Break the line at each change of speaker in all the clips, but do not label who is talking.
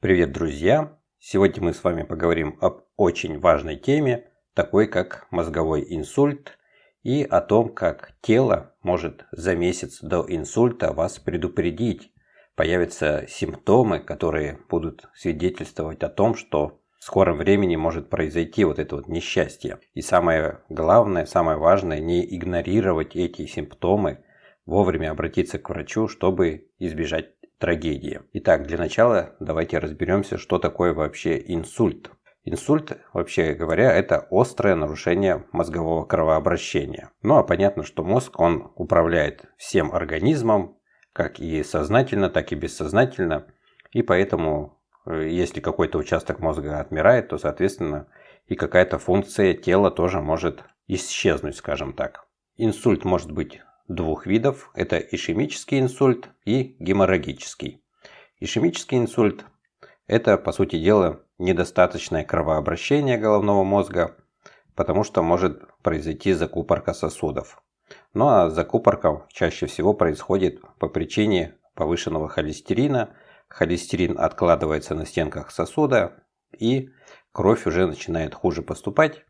Привет, друзья! Сегодня мы с вами поговорим об очень важной теме, такой как мозговой инсульт, и о том, как тело может за месяц до инсульта вас предупредить. Появятся симптомы, которые будут свидетельствовать о том, что в скором времени может произойти вот это вот несчастье. И самое главное, самое важное, не игнорировать эти симптомы, вовремя обратиться к врачу, чтобы избежать трагедии. Итак, для начала давайте разберемся, что такое вообще инсульт. Инсульт, вообще говоря, это острое нарушение мозгового кровообращения. Ну а понятно, что мозг, он управляет всем организмом, как и сознательно, так и бессознательно. И поэтому, если какой-то участок мозга отмирает, то, соответственно, и какая-то функция тела тоже может исчезнуть, скажем так. Инсульт может быть двух видов. Это ишемический инсульт и геморрагический. Ишемический инсульт – это, по сути дела, недостаточное кровообращение головного мозга, потому что может произойти закупорка сосудов. Ну а закупорка чаще всего происходит по причине повышенного холестерина. Холестерин откладывается на стенках сосуда, и кровь уже начинает хуже поступать.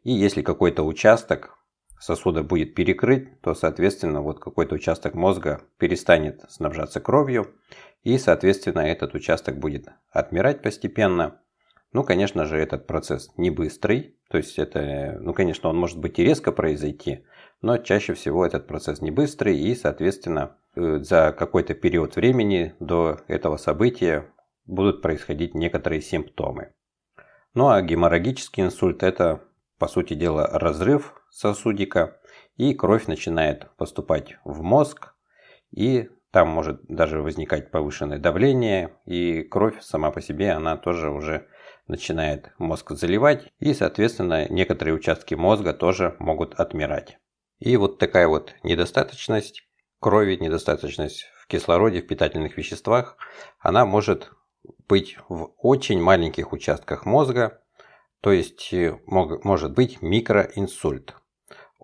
И если какой-то участок сосуда будет перекрыт, то, соответственно, вот какой-то участок мозга перестанет снабжаться кровью, и, соответственно, этот участок будет отмирать постепенно. Ну, конечно же, этот процесс не быстрый, то есть это, конечно, он может быть и резко произойти, но чаще всего этот процесс не быстрый, и, соответственно, за какой-то период времени до этого события будут происходить некоторые симптомы. Ну, а геморрагический инсульт – это, по сути дела, разрыв сосудика, и кровь начинает поступать в мозг, и там может даже возникать повышенное давление, и кровь сама по себе, она тоже уже начинает мозг заливать, и, соответственно, некоторые участки мозга тоже могут отмирать. И вот такая вот недостаточность крови, недостаточность в кислороде, в питательных веществах, она может быть в очень маленьких участках мозга, то есть может быть микроинсульт.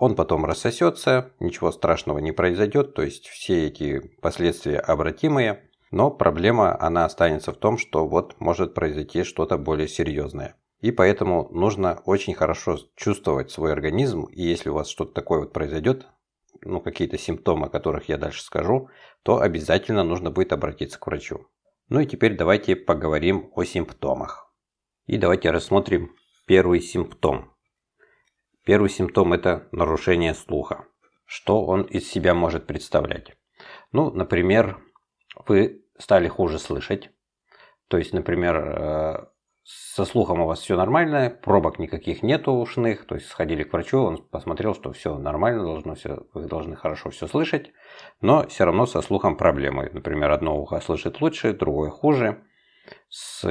Он потом рассосется, ничего страшного не произойдет, то есть все эти последствия обратимые, но проблема она останется в том, что вот может произойти что-то более серьезное. И поэтому нужно очень хорошо чувствовать свой организм, и если у вас что-то такое вот произойдет, какие-то симптомы, о которых я дальше скажу, то обязательно нужно будет обратиться к врачу. Ну и теперь давайте поговорим о симптомах. И давайте рассмотрим первый симптом. Первый симптом – это нарушение слуха. Что он из себя может представлять? Например, вы стали хуже слышать. То есть, например, со слухом у вас все нормально, пробок никаких нету ушных. То есть, сходили к врачу, он посмотрел, что все нормально, вы должны хорошо все слышать. Но все равно со слухом проблемы. Например, одно ухо слышит лучше, другое хуже. С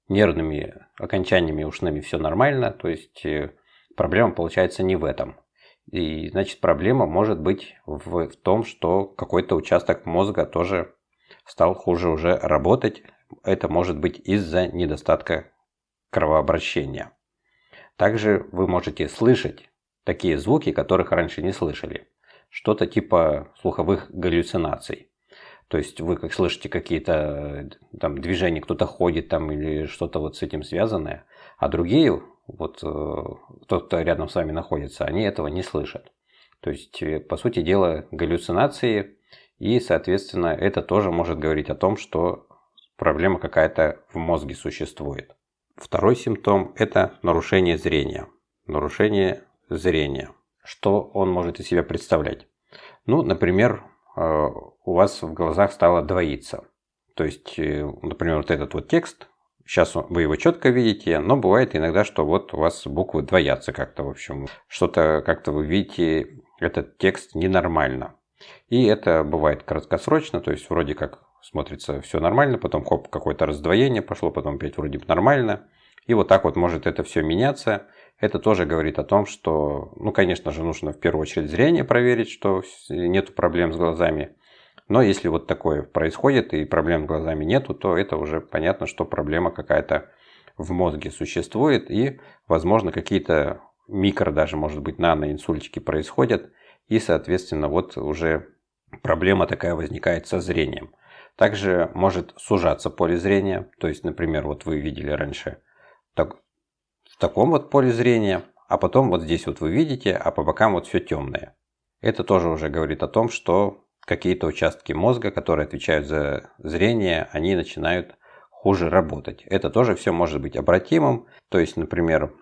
нервными окончаниями ушными все нормально. То есть, проблема получается не в этом. И значит, проблема может быть в том, что какой-то участок мозга тоже стал хуже уже работать. Это может быть из-за недостатка кровообращения. Также вы можете слышать такие звуки, которых раньше не слышали. Что-то типа слуховых галлюцинаций. То есть вы как слышите какие-то там движения, кто-то ходит там или что-то вот с этим связанное, а другие вот тот, кто рядом с вами находится, они этого не слышат. То есть, по сути дела, галлюцинации, и, соответственно, это тоже может говорить о том, что проблема какая-то в мозге существует. Второй симптом – это нарушение зрения. Нарушение зрения. Что он может из себя представлять? Например, у вас в глазах стало двоиться. То есть, например, вот этот вот текст, сейчас вы его четко видите, но бывает иногда, что вот у вас буквы двоятся как-то, в общем. Что-то как-то вы видите, этот текст ненормально. И это бывает краткосрочно, то есть вроде как смотрится все нормально, потом хоп, какое-то раздвоение пошло, потом опять вроде бы нормально. И вот так вот может это все меняться. Это тоже говорит о том, что, конечно же, нужно в первую очередь зрение проверить, что нет проблем с глазами. Но если вот такое происходит и проблем с глазами нету, то это уже понятно, что проблема какая-то в мозге существует. И, возможно, какие-то даже, может быть, наноинсультики происходят. И, соответственно, вот уже проблема такая возникает со зрением. Также может сужаться поле зрения. То есть, например, вот вы видели раньше в таком вот поле зрения, а потом вот здесь вот вы видите, а по бокам вот все темное. Это тоже уже говорит о том, что какие-то участки мозга, которые отвечают за зрение, они начинают хуже работать. Это тоже все может быть обратимым. То есть, например,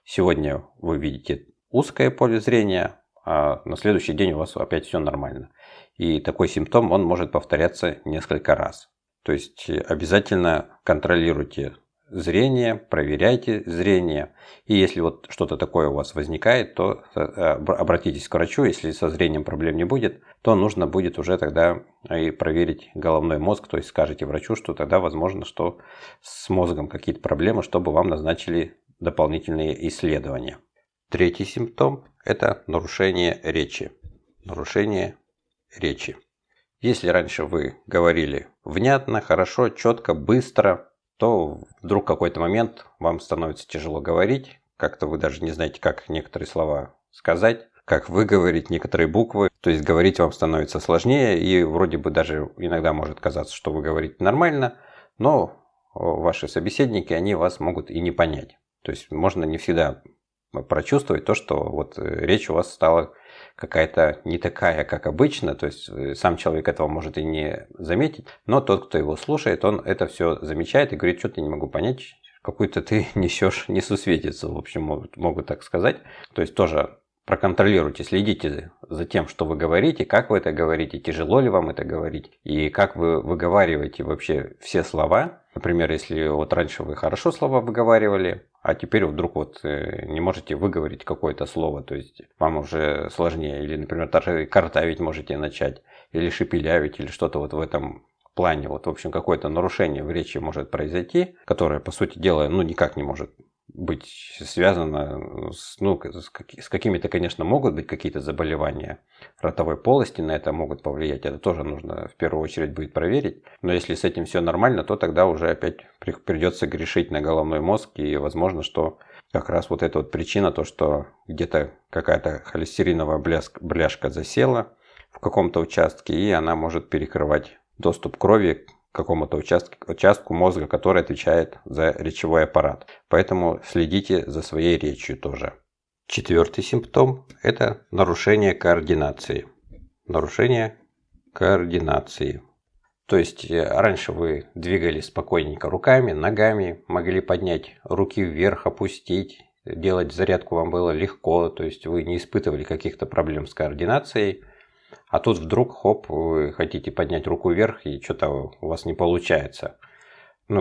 сегодня вы видите узкое поле зрения, а на следующий день у вас опять все нормально. И такой симптом, он может повторяться несколько раз. То есть обязательно контролируйте зрение, проверяйте зрение. И если вот что-то такое у вас возникает, то обратитесь к врачу. Если со зрением проблем не будет, то нужно будет уже тогда и проверить головной мозг. То есть скажете врачу, что тогда возможно, что с мозгом какие-то проблемы, чтобы вам назначили дополнительные исследования. Третий симптом – это нарушение речи. Нарушение речи. Если раньше вы говорили внятно, хорошо, четко, быстро, то вдруг в какой-то момент вам становится тяжело говорить, как-то вы даже не знаете, как некоторые слова сказать, как выговорить некоторые буквы, то есть говорить вам становится сложнее, и вроде бы даже иногда может казаться, что вы говорите нормально, но ваши собеседники, они вас могут и не понять. То есть можно не всегда прочувствовать то, что вот речь у вас стала какая-то не такая, как обычно, то есть сам человек этого может и не заметить, но тот, кто его слушает, он это все замечает и говорит, что-то не могу понять, какую-то ты несешь несусветицу, в общем, могу так сказать. То есть тоже проконтролируйте, следите за тем, что вы говорите, как вы это говорите, тяжело ли вам это говорить, и как вы выговариваете вообще все слова. Например, если вот раньше вы хорошо слова выговаривали, а теперь вдруг вот не можете выговорить какое-то слово, то есть вам уже сложнее, или, например, даже картавить можете начать, или шепелявить, или что-то вот в этом плане. Вот, в общем, какое-то нарушение в речи может произойти, которое, по сути дела, никак не может быть связано с какими-то, конечно, могут быть какие-то заболевания ротовой полости, на это могут повлиять. Это тоже нужно в первую очередь будет проверить. Но если с этим все нормально, то тогда уже опять придется грешить на головной мозг. И возможно, что как раз вот эта вот причина, то, что где-то какая-то холестериновая бляшка засела в каком-то участке, и она может перекрывать доступ крови к какому-то участку мозга, который отвечает за речевой аппарат. Поэтому следите за своей речью тоже. Четвертый симптом – это нарушение координации. Нарушение координации. То есть раньше вы двигались спокойненько руками, ногами, могли поднять руки вверх, опустить, делать зарядку вам было легко, то есть вы не испытывали каких-то проблем с координацией. А тут вдруг, хоп, вы хотите поднять руку вверх, и что-то у вас не получается.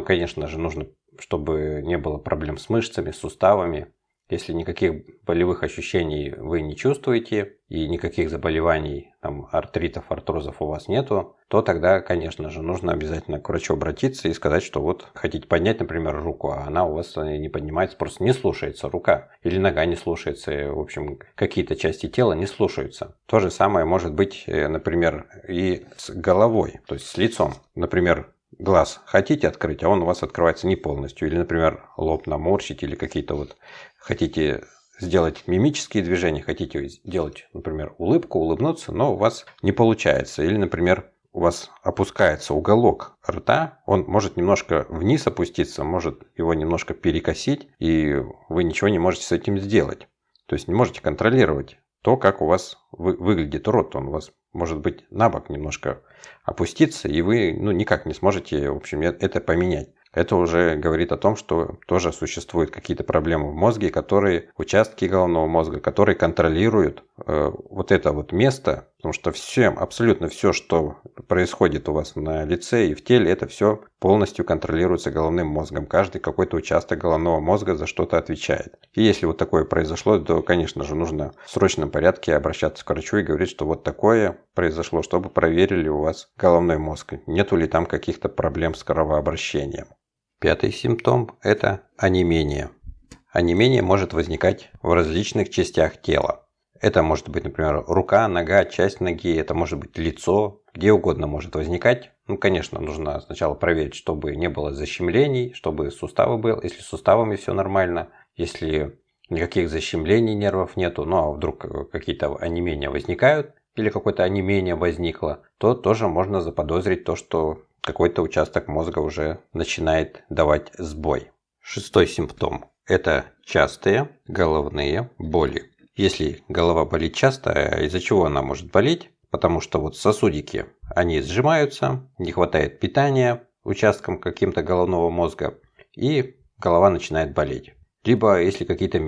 Конечно же, нужно, чтобы не было проблем с мышцами, с суставами. Если никаких болевых ощущений вы не чувствуете, и никаких заболеваний, артритов, артрозов у вас нету, то тогда, конечно же, нужно обязательно к врачу обратиться и сказать, что вот хотите поднять, например, руку, а она у вас не поднимается, просто не слушается рука, или нога не слушается, в общем, какие-то части тела не слушаются. То же самое может быть, например, и с головой, то есть с лицом. Например, глаз хотите открыть, а он у вас открывается не полностью. Или, например, лоб наморщить, или какие-то вот хотите сделать мимические движения, хотите сделать, например, улыбку, улыбнуться, но у вас не получается. Или, например, у вас опускается уголок рта, он может немножко вниз опуститься, может его немножко перекосить, и вы ничего не можете с этим сделать. То есть не можете контролировать то, как у вас выглядит рот. Он у вас может быть на бок немножко опуститься, и вы никак не сможете, в общем, это поменять. Это уже говорит о том, что тоже существуют какие-то проблемы в мозге, участки головного мозга, которые контролируют вот это вот место, потому что абсолютно все, что происходит у вас на лице и в теле, это все полностью контролируется головным мозгом. Каждый какой-то участок головного мозга за что-то отвечает. И если вот такое произошло, то, конечно же, нужно в срочном порядке обращаться к врачу и говорить, что вот такое произошло, чтобы проверили у вас головной мозг, нету ли там каких-то проблем с кровообращением. Пятый симптом – это онемение. Онемение может возникать в различных частях тела. Это может быть, например, рука, нога, часть ноги, это может быть лицо, где угодно может возникать. Конечно, нужно сначала проверить, чтобы не было защемлений, чтобы суставы был, если с суставами все нормально, если никаких защемлений нервов нету, а вдруг какие-то онемения возникают, или какое-то онемение возникло, то тоже можно заподозрить то, что какой-то участок мозга уже начинает давать сбой. Шестой симптом – это частые головные боли. Если голова болит часто, из-за чего она может болеть? Потому что вот сосудики, они сжимаются, не хватает питания участкам каким-то головного мозга, и голова начинает болеть. Либо если какие-то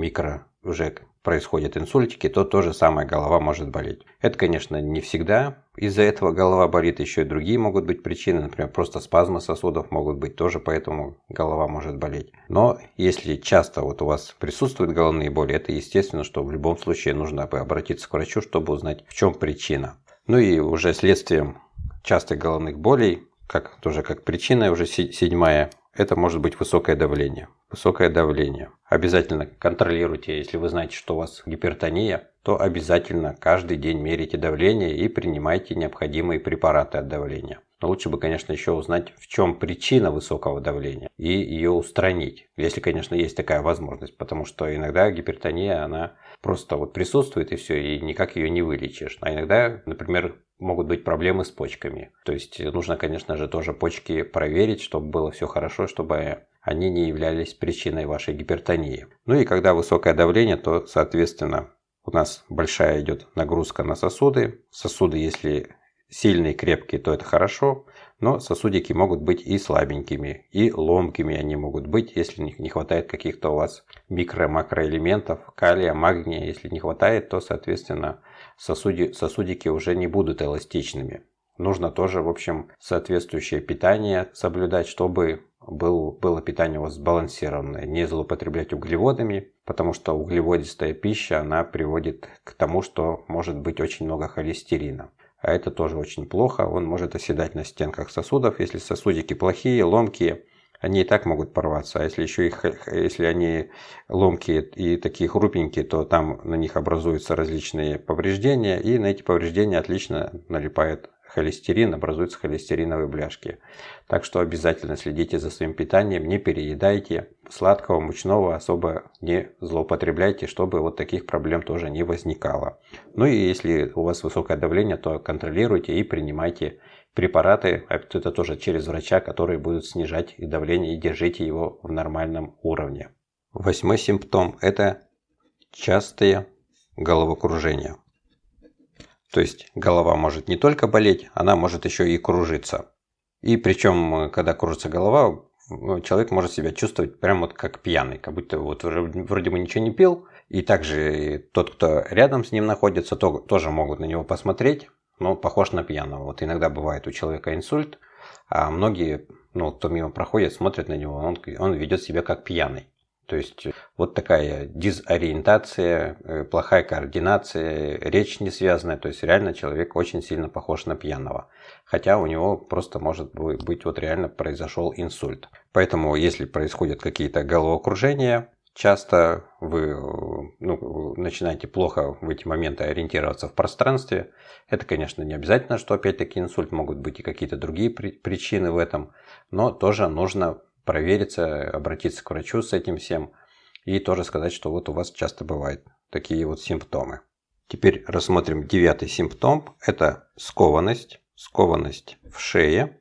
уже происходят инсультики, то тоже самое голова может болеть. Это, конечно, не всегда из-за этого голова болит, еще и другие могут быть причины, например, просто спазмы сосудов могут быть тоже, поэтому голова может болеть. Но если часто вот у вас присутствуют головные боли, это естественно, что в любом случае нужно обратиться к врачу, чтобы узнать, в чем причина. Ну и уже следствием частых головных болей, как причина, уже седьмая, это может быть высокое давление. Высокое давление. Обязательно контролируйте, если вы знаете, что у вас гипертония, то обязательно каждый день мерите давление и принимайте необходимые препараты от давления. Но лучше бы, конечно, еще узнать, в чем причина высокого давления и ее устранить, если, конечно, есть такая возможность, потому что иногда гипертония, она просто вот присутствует и все, и никак ее не вылечишь. А иногда, например, могут быть проблемы с почками. То есть нужно, конечно же, тоже почки проверить, чтобы было все хорошо, чтобы они не являлись причиной вашей гипертонии. Ну и когда высокое давление, то, соответственно, у нас большая идет нагрузка на сосуды. Сосуды, если сильные, крепкие, то это хорошо, но сосудики могут быть и слабенькими, и ломкими они могут быть, если не хватает каких-то у вас микро-макроэлементов, калия, магния. Если не хватает, то, соответственно, сосудики уже не будут эластичными. Нужно тоже, в общем, соответствующее питание соблюдать, чтобы было питание у вас сбалансированное. Не злоупотреблять углеводами, потому что углеводистая пища, она приводит к тому, что может быть очень много холестерина. А это тоже очень плохо, он может оседать на стенках сосудов. Если сосудики плохие, ломкие, они и так могут порваться. А если они ломкие и такие хрупенькие, то там на них образуются различные повреждения, и на эти повреждения отлично налипает холестерин, образуются холестериновые бляшки. Так что обязательно следите за своим питанием, не переедайте, сладкого, мучного особо не злоупотребляйте, чтобы вот таких проблем тоже не возникало. Ну и если у вас высокое давление, то контролируйте и принимайте препараты, это тоже через врача, которые будут снижать и давление, и держите его в нормальном уровне. Восьмой симптом – это частые головокружения. То есть голова может не только болеть, она может еще и кружиться. И причем, когда кружится голова, человек может себя чувствовать прям вот как пьяный, как будто вот вроде бы ничего не пил. И также тот, кто рядом с ним находится, тоже могут на него посмотреть, но похож на пьяного. Вот иногда бывает у человека инсульт, а многие, кто мимо проходит, смотрят на него, он ведет себя как пьяный. То есть вот такая дезориентация, плохая координация, речь не связанная. То есть реально человек очень сильно похож на пьяного. Хотя у него просто может быть вот реально произошел инсульт. Поэтому если происходят какие-то головокружения, часто вы начинаете плохо в эти моменты ориентироваться в пространстве. Это, конечно, не обязательно, что опять-таки инсульт, могут быть и какие-то другие причины в этом. Но тоже нужно провериться, обратиться к врачу с этим всем и тоже сказать, что вот у вас часто бывают такие вот симптомы. Теперь рассмотрим девятый симптом. Это скованность. Скованность в шее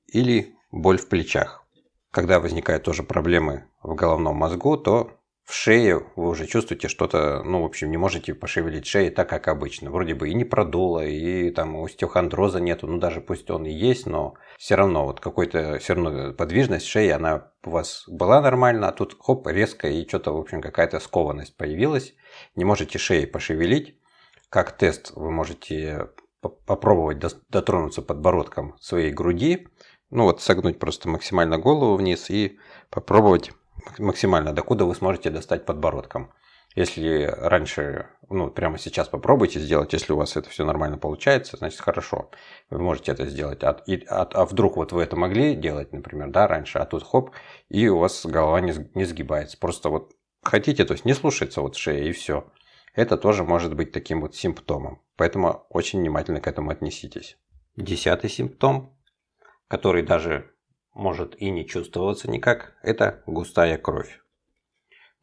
или боль в плечах. Когда возникают тоже проблемы в головном мозгу, то в шее вы уже чувствуете что-то, в общем, не можете пошевелить шеей так, как обычно. Вроде бы и не продуло, и там остеохондроза нету, даже пусть он и есть, но все равно вот какой-то все равно подвижность шеи, она у вас была нормально, а тут хоп, резко, и что-то, в общем, какая-то скованность появилась. Не можете шеей пошевелить. Как тест вы можете попробовать дотронуться подбородком своей груди, согнуть просто максимально голову вниз и попробовать максимально, докуда вы сможете достать подбородком. Если раньше, прямо сейчас попробуйте сделать, если у вас это все нормально получается, значит хорошо, вы можете это сделать. А вдруг вот вы это могли делать, например, раньше, а тут хоп, и у вас голова не сгибается. Просто вот хотите, то есть не слушается вот шея и все. Это тоже может быть таким вот симптомом. Поэтому очень внимательно к этому отнеситесь. 10-й симптом, который даже может и не чувствоваться никак, это густая кровь.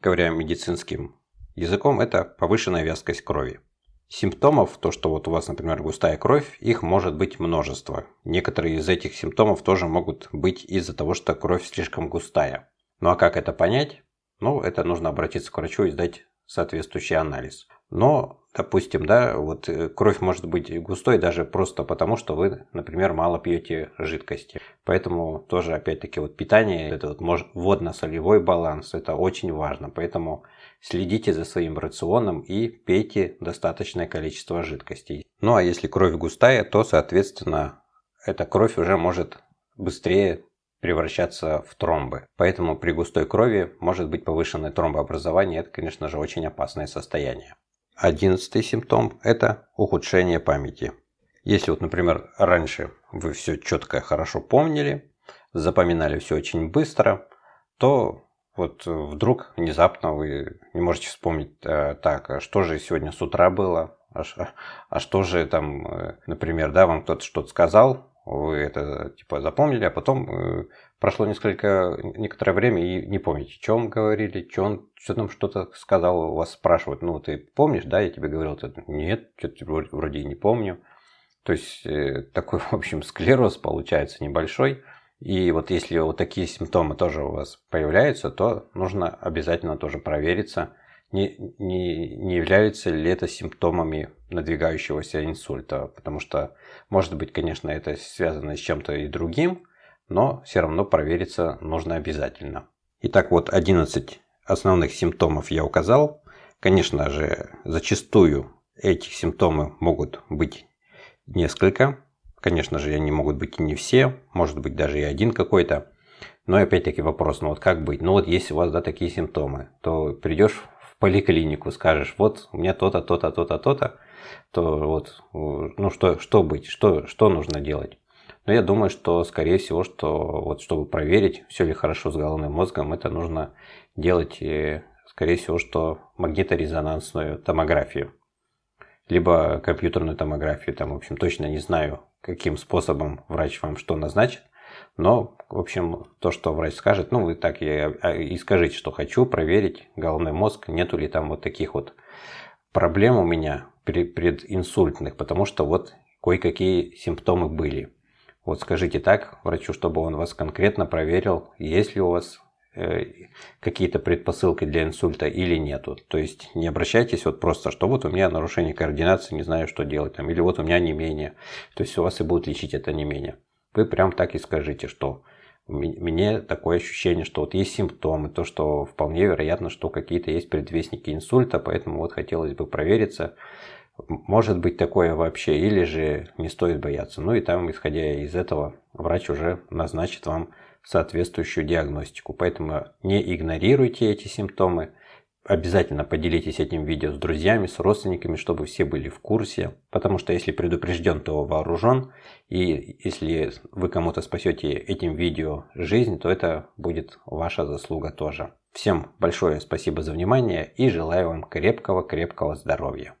Говоря медицинским языком, это повышенная вязкость крови. Симптомов, то что вот у вас, например, густая кровь, их может быть множество. Некоторые из этих симптомов тоже могут быть из-за того, что кровь слишком густая. Ну а как это понять? Ну, это нужно обратиться к врачу и сдать соответствующий анализ. Но, допустим, да, вот кровь может быть густой даже просто потому, что вы, например, мало пьете жидкости. Поэтому тоже, опять-таки, вот питание, это вот водно-солевой баланс, это очень важно. Поэтому следите за своим рационом и пейте достаточное количество жидкостей. Ну а если кровь густая, то, соответственно, эта кровь уже может быстрее превращаться в тромбы. Поэтому при густой крови может быть повышенное тромбообразование. Это, конечно же, очень опасное состояние. 11-й симптом – это ухудшение памяти. Если вот, например, раньше вы все четко, хорошо помнили, запоминали все очень быстро, то вот вдруг внезапно вы не можете вспомнить, так, а что же сегодня с утра было, а что же там, например, да, вам кто-то что-то сказал, вы это типа запомнили, а потом прошло некоторое время и не помните, что вам говорили, что там что-то сказал, у вас спрашивают, ну ты помнишь, да, я тебе говорил, нет, что-то вроде и не помню. То есть такой, в общем, склероз получается небольшой. И вот если вот такие симптомы тоже у вас появляются, то нужно обязательно тоже провериться, не является ли это симптомами надвигающегося инсульта. Потому что, может быть, конечно, это связано с чем-то и другим, но все равно провериться нужно обязательно. Итак, вот 11 основных симптомов я указал. Конечно же, зачастую эти симптомы могут быть несколько. Конечно же, они могут быть и не все, может быть даже и один какой-то. Но опять-таки вопрос, ну вот как быть? Ну вот если у вас, да, такие симптомы, то придешь в поликлинику, скажешь, вот у меня то-то, то-то, то-то, то-то, то вот, ну что быть, что нужно делать? Но я думаю, что скорее всего, что вот чтобы проверить, все ли хорошо с головным мозгом, это нужно делать, скорее всего, что магниторезонансную томографию. Либо компьютерную томографию, там, в общем, точно не знаю, каким способом врач вам что назначит, но, в общем, то, что врач скажет, ну, вы так и скажите, что хочу проверить головной мозг, нету ли там вот таких вот проблем у меня прединсультных, потому что вот кое-какие симптомы были. Вот скажите так врачу, чтобы он вас конкретно проверил, есть ли у вас какие-то предпосылки для инсульта или нету. То есть не обращайтесь вот просто, что вот у меня нарушение координации, не знаю, что делать, там, или вот у меня онемение. То есть у вас и будут лечить это онемение. Вы прям так и скажите, что мне такое ощущение, что вот есть симптомы, то, что вполне вероятно, что какие-то есть предвестники инсульта, поэтому вот хотелось бы провериться, может быть такое вообще, или же не стоит бояться. Ну и там, исходя из этого, врач уже назначит вам соответствующую диагностику. Поэтому не игнорируйте эти симптомы. Обязательно поделитесь этим видео с друзьями, с родственниками, чтобы все были в курсе. Потому что если предупрежден, то вооружен. И если вы кому-то спасете этим видео жизнь, то это будет ваша заслуга тоже. Всем большое спасибо за внимание и желаю вам крепкого-крепкого здоровья.